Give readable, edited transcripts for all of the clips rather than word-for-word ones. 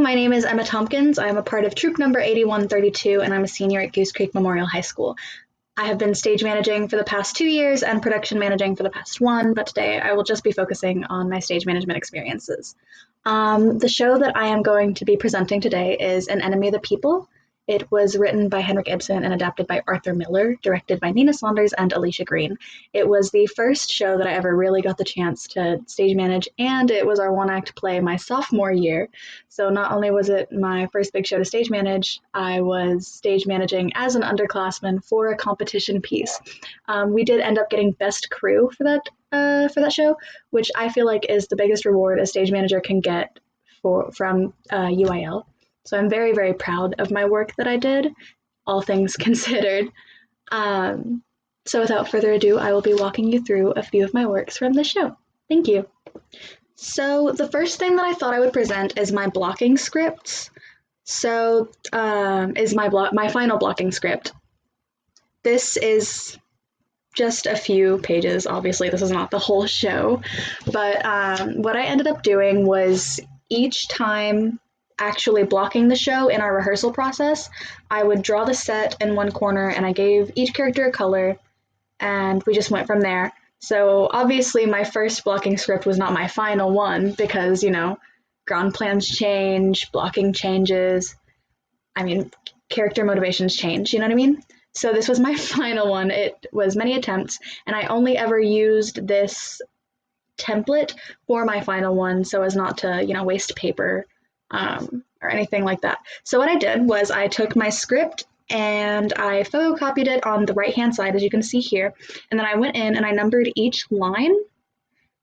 my name is Emma Tompkins. I'm a part of troop number 8132, and I'm a senior at Goose Creek Memorial High School. I have been stage managing for the past 2 years and production managing for the past one, but today I will just be focusing on my stage management experiences. The show that I am going to be presenting today is An Enemy of the People. It was written by Henrik Ibsen and adapted by Arthur Miller, directed by Nina Saunders and Alicia Green. It was the first show that I ever really got the chance to stage manage, and it was our one-act play my sophomore year. So not only was it my first big show to stage manage, I was stage managing as an underclassman for a competition piece. We did end up getting best crew for that show, which I feel like is the biggest reward a stage manager can get from UIL. So I'm very, very proud of my work that I did, all things considered. So without further ado, I will be walking you through a few of my works from the show. Thank you. So the first thing that I thought I would present is my blocking scripts. So is my final blocking script. This is just a few pages. Obviously, this is not the whole show, but what I ended up doing was each time actually blocking the show in our rehearsal process, I would draw the set in one corner and I gave each character a color and we just went from there. So obviously my first blocking script was not my final one because, ground plans change, blocking changes. Character motivations change, you know what I mean? So this was my final one. It was many attempts and I only ever used this template for my final one so as not to, waste paper or anything like that. So what I did was I took my script and I photocopied it on the right-hand side, as you can see here, and then I went in and I numbered each line.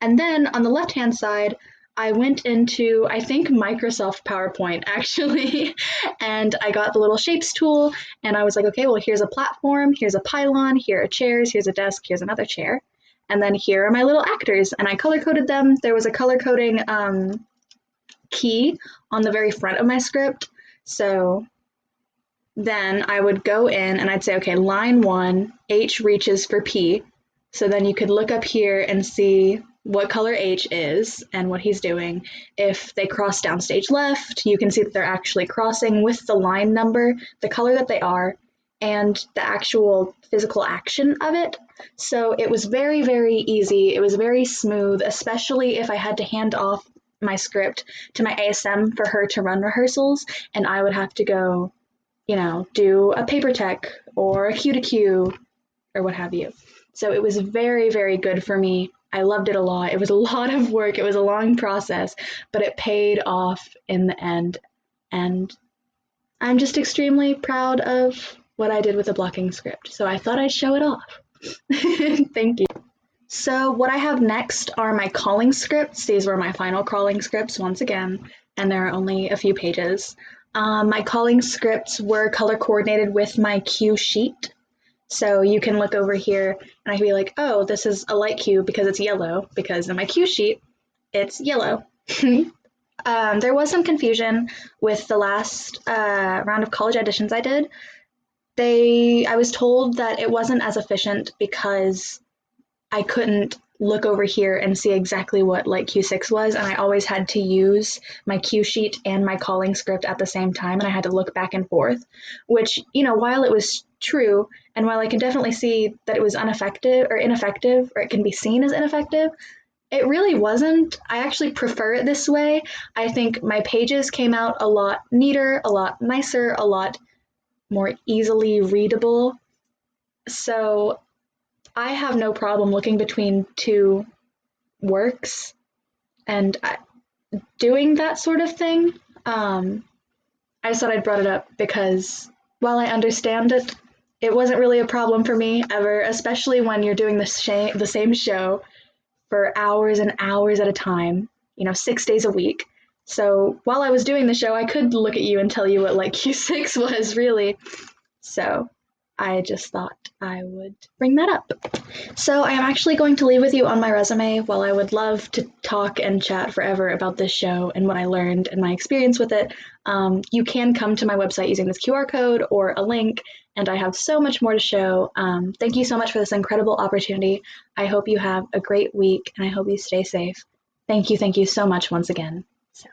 And then on the left-hand side, I went into, I think, Microsoft PowerPoint, actually, and I got the little shapes tool, and I was like, okay, well, here's a platform, here's a pylon, here are chairs, here's a desk, here's another chair, and then here are my little actors, and I color-coded them. There was a color-coding key on the very front of my script. So then I would go in and I'd say, okay, line 1, H reaches for P. So then you could look up here and see what color H is and what he's doing. If they cross downstage left, you can see that they're actually crossing with the line number, the color that they are, and the actual physical action of it. So it was very, very easy. It was very smooth, especially if I had to hand off my script to my ASM for her to run rehearsals, and I would have to go, do a paper tech or a Q to Q or what have you. So it was very, very good for me. I loved it a lot. It was a lot of work. It was a long process, but it paid off in the end. And I'm just extremely proud of what I did with the blocking script. So I thought I'd show it off. Thank you. So what I have next are my calling scripts. These were my final calling scripts once again, and there are only a few pages. My calling scripts were color coordinated with my cue sheet. So you can look over here and I can be like, oh, this is a light cue because it's yellow, because in my cue sheet, it's yellow. There was some confusion with the last round of college auditions I did. I was told that it wasn't as efficient because I couldn't look over here and see exactly what light Q6 was, and I always had to use my cue sheet and my calling script at the same time, and I had to look back and forth, which, while it was true, and while I can definitely see that it was ineffective, or it can be seen as ineffective, it really wasn't. I actually prefer it this way. I think my pages came out a lot neater, a lot nicer, a lot more easily readable. So I have no problem looking between two works and doing that sort of thing. I just thought I'd brought it up because while I understand it, it wasn't really a problem for me ever, especially when you're doing the same show for hours and hours at a time, 6 days a week. So while I was doing the show, I could look at you and tell you what like Q6 was really. So I just thought I would bring that up. So I am actually going to leave with you on my resume. While I would love to talk and chat forever about this show and what I learned and my experience with it, you can come to my website using this QR code or a link, and I have so much more to show. Thank you so much for this incredible opportunity. I hope you have a great week, and I hope you stay safe. Thank you so much once again. So.